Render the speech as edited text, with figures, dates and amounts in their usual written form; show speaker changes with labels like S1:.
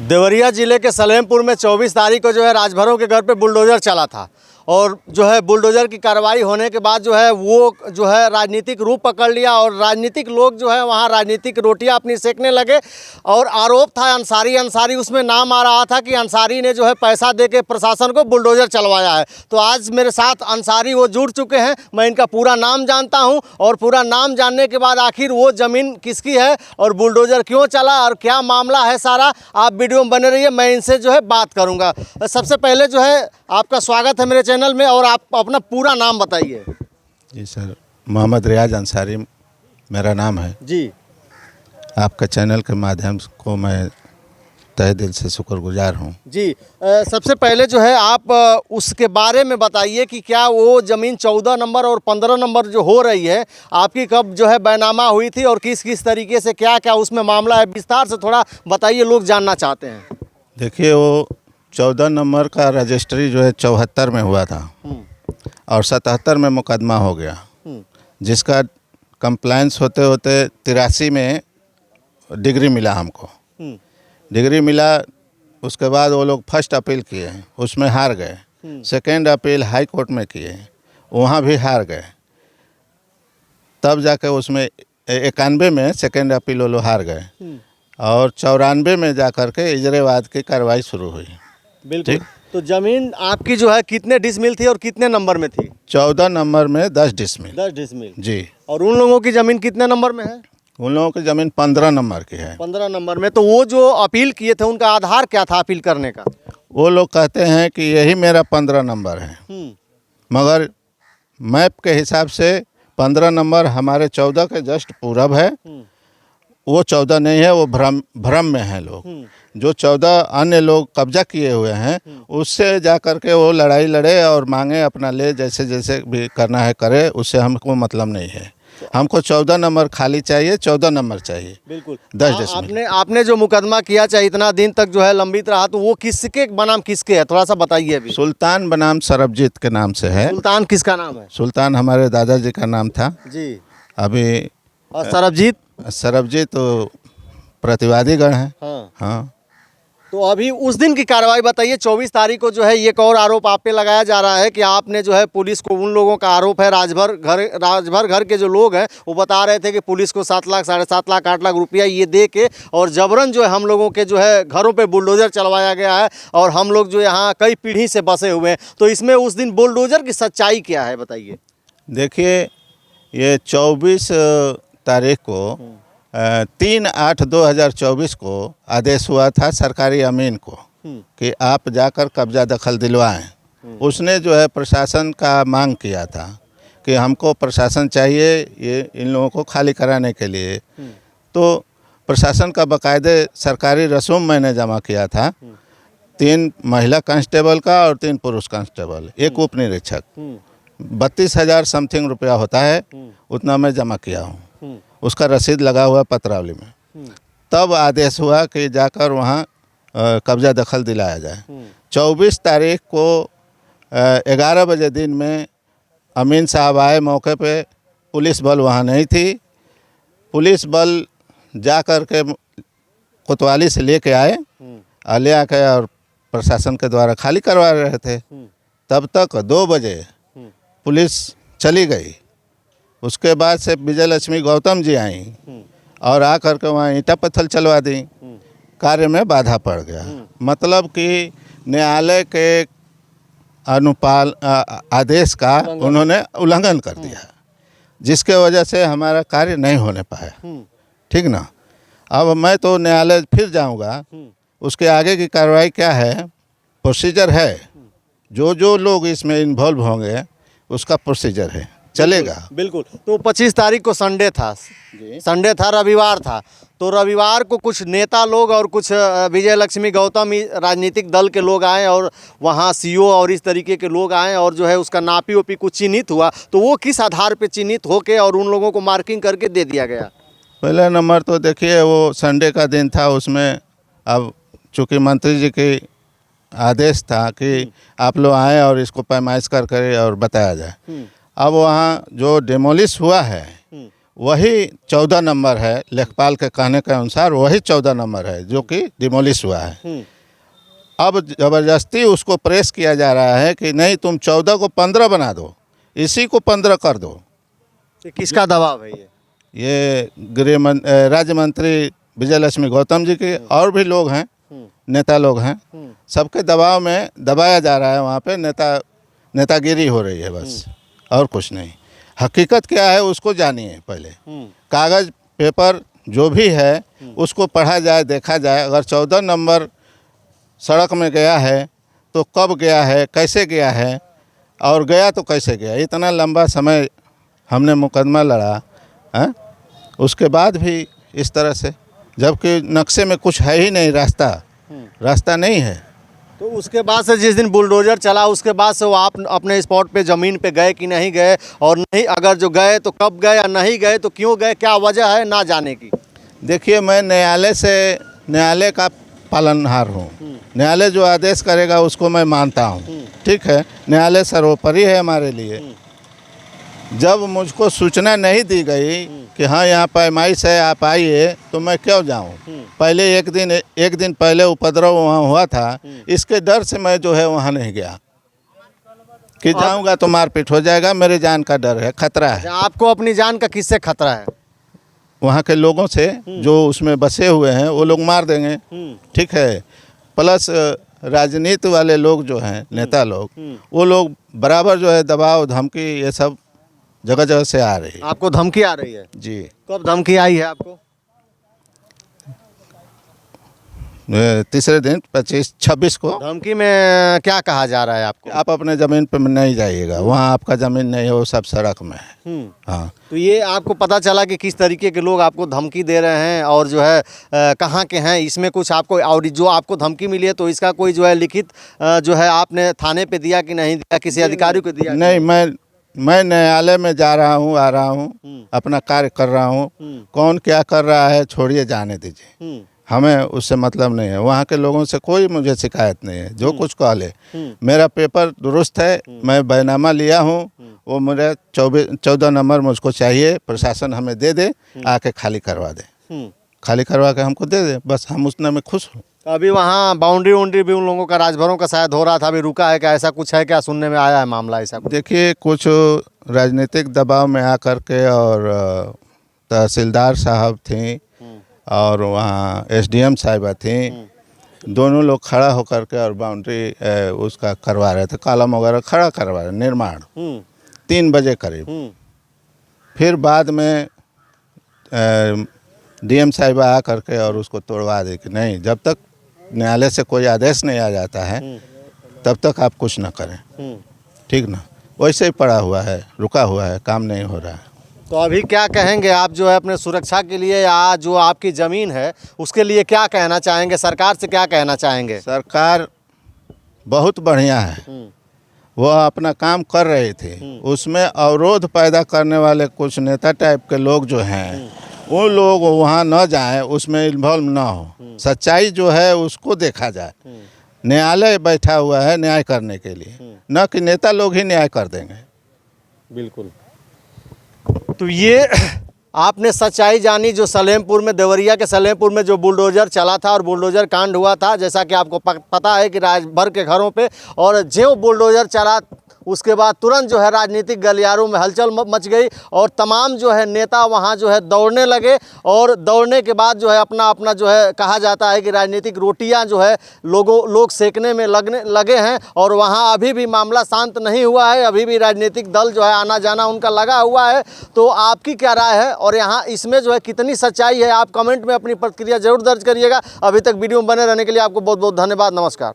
S1: देवरिया जिले के सलेमपुर में 24 तारीख को जो है राजभरों के घर पे बुलडोज़र चला था और जो है बुलडोज़र की कार्रवाई होने के बाद जो है वो जो है राजनीतिक रूप पकड़ लिया और राजनीतिक लोग जो है वहाँ राजनीतिक रोटियाँ अपनी सेकने लगे। और आरोप था अंसारी उसमें नाम आ रहा था कि अंसारी ने जो है पैसा दे के प्रशासन को बुलडोज़र चलवाया है। तो आज मेरे साथ अंसारी वो जुड़ चुके हैं, मैं इनका पूरा नाम जानता हूँ और पूरा नाम जानने के बाद आखिर वो ज़मीन किसकी है और बुलडोज़र क्यों चला और क्या मामला है सारा, आप वीडियो में बने रहिए, मैं इनसे जो है बात करूँगा। सबसे पहले जो है आपका स्वागत है मेरे चैनल में और आप अपना पूरा नाम बताइए।
S2: जी सर, मोहम्मद रियाज अंसारी मेरा नाम है
S1: जी।
S2: आपका चैनल के माध्यम को मैं तहे दिल से शुक्रगुजार हूँ।
S1: जी सबसे पहले जो है आप उसके बारे में बताइए कि क्या वो ज़मीन 14 नंबर और 15 नंबर जो हो रही है आपकी कब जो है बैनामा हुई थी और किस किस तरीके से क्या क्या उसमें मामला है, विस्तार से थोड़ा बताइए, लोग जानना चाहते हैं।
S2: देखिए, वो 14 नंबर का रजिस्ट्री जो है 74 में हुआ था और 77 में मुकदमा हो गया, जिसका कंप्लायंस होते होते 83 में डिग्री मिला हमको। डिग्री मिला, उसके बाद वो लोग फर्स्ट अपील किए, उसमें हार गए। सेकेंड अपील हाई कोर्ट में किए, वहाँ भी हार गए। तब जाके उसमें 91 में सेकेंड अपील वो लोग हार गए और 94 में जा कर के इजरेवाद की कार्रवाई शुरू हुई।
S1: बिल्कुल। तो ज़मीन आपकी जो है कितने डिसमिल थी और कितने नंबर में थी?
S2: 14 नंबर में 10 डिसमिल।
S1: 10 डिसमिल
S2: जी।
S1: और उन लोगों की ज़मीन कितने नंबर में है?
S2: उन लोगों की ज़मीन 15 नंबर की है।
S1: 15 नंबर में। तो वो जो अपील किए थे उनका आधार क्या था अपील करने का?
S2: वो लोग कहते हैं कि यही मेरा 15 नंबर है, मगर मैप के हिसाब से 15 नंबर हमारे 14 के जस्ट पूरब है। वो 14 नहीं है, वो भ्रम में है लोग। जो 14 अन्य लोग कब्जा किए हुए हैं उससे जा कर के वो लड़ाई लड़े और मांगे अपना ले, जैसे जैसे भी करना है करे, उससे हमको मतलब नहीं है। हमको 14 नंबर खाली चाहिए, 14 नंबर चाहिए।
S1: बिल्कुल।
S2: 10 डिसमिल।
S1: आपने जो मुकदमा किया चाहे इतना दिन तक जो है लंबित रहा, तो वो किसके बनाम किसके है, थोड़ा सा बताइए अभी।
S2: सुल्तान बनाम सरबजीत के नाम से है।
S1: सुल्तान किसका नाम है?
S2: सुल्तान हमारे दादाजी का नाम था
S1: जी।
S2: अभी।
S1: और सरबजीत?
S2: सरबजीत तो प्रतिवादी गण है। हाँ।
S1: तो अभी उस दिन की कार्रवाई बताइए। 24 तारीख को जो है एक और आरोप आप पे लगाया जा रहा है कि आपने जो है पुलिस को, उन लोगों का आरोप है राजभर घर के जो लोग हैं वो बता रहे थे कि पुलिस को 7 लाख, 7.5 लाख, 8 लाख रुपया ये दे के और जबरन जो है हम लोगों के जो है घरों पे बुलडोज़र चलवाया गया है और हम लोग जो यहाँ कई पीढ़ी से बसे हुए हैं। तो इसमें उस दिन बुलडोज़र की सच्चाई क्या है बताइए।
S2: देखिए, ये 24 तारीख को 3/8/2024 को आदेश हुआ था सरकारी अमीन को कि आप जाकर कब्जा दखल दिलवाएं। उसने जो है प्रशासन का मांग किया था कि हमको प्रशासन चाहिए ये इन लोगों को खाली कराने के लिए। तो प्रशासन का बाकायदे सरकारी रसूम मैंने जमा किया था, 3 महिला कांस्टेबल का और 3 पुरुष कांस्टेबल, 1 उप निरीक्षक। 32,000 समथिंग रुपया होता है, उतना मैं जमा किया हूँ। उसका रसीद लगा हुआ पत्रावली में। तब आदेश हुआ कि जाकर वहाँ कब्जा दखल दिलाया जाए। 24 तारीख को 11 बजे दिन में अमीन साहब आए मौके पे। पुलिस बल वहाँ नहीं थी। पुलिस बल जा कर के कोतवाली से लेके आए और ले आके और प्रशासन के द्वारा खाली करवा रहे थे। तब तक 2 बजे पुलिस चली गई। उसके बाद से विजय लक्ष्मी गौतम जी आई और आकर के वहाँ ईंटा पत्थर चलवा दी। कार्य में बाधा पड़ गया, मतलब कि न्यायालय के अनुपाल आदेश का उन्होंने उल्लंघन कर दिया, जिसके वजह से हमारा कार्य नहीं होने पाया। ठीक ना। अब मैं तो न्यायालय फिर जाऊंगा, उसके आगे की कार्रवाई क्या है, प्रोसीजर है। जो लोग इसमें इन्वॉल्व होंगे उसका प्रोसीजर है, चलेगा।
S1: बिल्कुल। तो 25 तारीख को संडे था, रविवार था। तो रविवार को कुछ नेता लोग और कुछ विजय लक्ष्मी गौतम राजनीतिक दल के लोग आए और वहाँ सीओ और इस तरीके के लोग आए और जो है उसका नापी ओपी कुछ चिन्हित हुआ। तो वो किस आधार पे चिन्हित होके और उन लोगों को मार्किंग करके दे दिया गया?
S2: पहला नंबर तो देखिए, वो संडे का दिन था, उसमें अब चूँकि मंत्री जी के आदेश था कि आप लोग आएँ और इसको पैमाइश कर और बताया जाए। अब वहाँ जो डेमोलिश हुआ है वही 14 नंबर है, लेखपाल के कहने के अनुसार वही 14 नंबर है जो कि डिमोलिश हुआ है। अब ज़बरदस्ती उसको प्रेस किया जा रहा है कि नहीं तुम 14 को 15 बना दो, इसी को 15 कर दो।
S1: ये किसका दबाव है
S2: ये राज्य मंत्री विजय लक्ष्मी गौतम जी के और भी लोग हैं, नेता लोग हैं, सबके दबाव में दबाया जा रहा है। वहाँ पे नेतागिरी हो रही है बस, और कुछ नहीं। हकीकत क्या है उसको जानिए पहले। कागज़ पेपर जो भी है उसको पढ़ा जाए, देखा जाए। अगर 14 नंबर सड़क में गया है तो कब गया है, कैसे गया है, और गया तो कैसे गया। इतना लंबा समय हमने मुकदमा लड़ा है, उसके बाद भी इस तरह से, जबकि नक्शे में कुछ है ही नहीं, रास्ता नहीं है।
S1: तो उसके बाद से जिस दिन बुलडोजर चला उसके बाद से वो आप अपने स्पॉट पे ज़मीन पे गए कि नहीं गए, और नहीं अगर जो गए तो कब गए, या नहीं गए तो क्यों गए, क्या वजह है ना जाने की?
S2: देखिए, मैं न्यायालय का पालनहार हूँ। न्यायालय जो आदेश करेगा उसको मैं मानता हूँ, ठीक है। न्यायालय सर्वोपरि है हमारे लिए। जब मुझको सूचना नहीं दी गई कि हाँ यहाँ पैमाइश है आप आइए, तो मैं क्यों जाऊँ। पहले एक दिन पहले उपद्रव वहाँ हुआ था, इसके डर से मैं जो है वहाँ नहीं गया कि जाऊँगा तो मारपीट हो जाएगा। मेरे जान का डर है, खतरा है।
S1: आपको अपनी जान का किससे खतरा है?
S2: वहाँ के लोगों से जो उसमें बसे हुए हैं, वो लोग मार देंगे, ठीक है। प्लस राजनीति वाले लोग जो हैं, नेता लोग, वो लोग बराबर जो है दबाव धमकी ये सब जगह जगह से आ रही है।
S1: आपको धमकी आ रही है?
S2: जी।
S1: कब धमकी आई है आपको?
S2: तीसरे दिन 25-26 को।
S1: धमकी में क्या कहा जा रहा है आपको?
S2: आप अपने ज़मीन पे नहीं जाइएगा, वहाँ आपका ज़मीन नहीं है, वो सब सड़क में है। हाँ।
S1: तो ये आपको पता चला कि किस तरीके के लोग आपको धमकी दे रहे हैं और जो है कहाँ के हैं, इसमें कुछ आपको, और जो आपको धमकी मिली है तो इसका कोई जो है लिखित जो है आपने थाने पे दिया कि नहीं दिया, किसी अधिकारी को दिया?
S2: नहीं, मैं न्यायालय में जा रहा हूँ, आ रहा हूँ, अपना कार्य कर रहा हूँ। कौन क्या कर रहा है छोड़िए, जाने दीजिए, हमें उससे मतलब नहीं है। वहाँ के लोगों से कोई मुझे शिकायत नहीं है, जो कुछ कह ले। मेरा पेपर दुरुस्त है, मैं बैनामा लिया हूँ, वो मेरा 14 नंबर मुझको चाहिए, प्रशासन हमें दे दे, आके खाली करवा दे, खाली करवा के हमको दे दे, बस हम उतने में खुश हूँ।
S1: अभी वहाँ बाउंड्री भी उन लोगों का राजभरों का शायद हो रहा था, अभी रुका है क्या, ऐसा कुछ है क्या, सुनने में आया है मामला ऐसा कुछ?
S2: देखिए, कुछ राजनीतिक दबाव में आकर के, और तहसीलदार साहब थी और वहाँ SDM साहिबा थी, दोनों लोग खड़ा होकर के और बाउंड्री उसका करवा रहे थे, कॉलम वगैरह खड़ा करवा रहे, निर्माण 3 बजे करीब। फिर बाद में DM साहिबा आ करके और उसको तोड़वा दे कि नहीं, जब तक न्यायालय से कोई आदेश नहीं आ जाता है तब तक आप कुछ ना करें, ठीक ना। वैसे ही पड़ा हुआ है, रुका हुआ है, काम नहीं हो रहा है।
S1: तो अभी क्या कहेंगे आप जो है अपने सुरक्षा के लिए, या जो आपकी ज़मीन है उसके लिए क्या कहना चाहेंगे, सरकार से क्या कहना चाहेंगे?
S2: सरकार बहुत बढ़िया है, वो अपना काम कर रहे थे। उसमें अवरोध पैदा करने वाले कुछ नेता टाइप के लोग जो हैं, वो लोग वहाँ न जाएं, उसमें इन्वॉल्व ना हो। सच्चाई जो है उसको देखा जाए। न्यायालय बैठा हुआ है न्याय करने के लिए, न कि नेता लोग ही न्याय कर देंगे।
S1: बिल्कुल। तो ये आपने सच्चाई जानी जो सलेमपुर में, देवरिया के सलेमपुर में जो बुलडोज़र चला था और बुलडोज़र कांड हुआ था, जैसा कि आपको पता है कि राजभर के घरों पे, और जो बुलडोज़र चला उसके बाद तुरंत जो है राजनीतिक गलियारों में हलचल मच गई और तमाम जो है नेता वहाँ जो है दौड़ने लगे, और दौड़ने के बाद जो है अपना अपना जो है कहा जाता है कि राजनीतिक रोटियाँ जो है लोग सेकने में लगे हैं, और वहाँ अभी भी मामला शांत नहीं हुआ है, अभी भी राजनीतिक दल जो है आना जाना उनका लगा हुआ है। तो आपकी क्या राय है, और यहाँ इसमें जो है कितनी सच्चाई है, आप कमेंट में अपनी प्रतिक्रिया जरूर दर्ज करिएगा। अभी तक वीडियो में बने रहने के लिए आपको बहुत बहुत धन्यवाद। नमस्कार।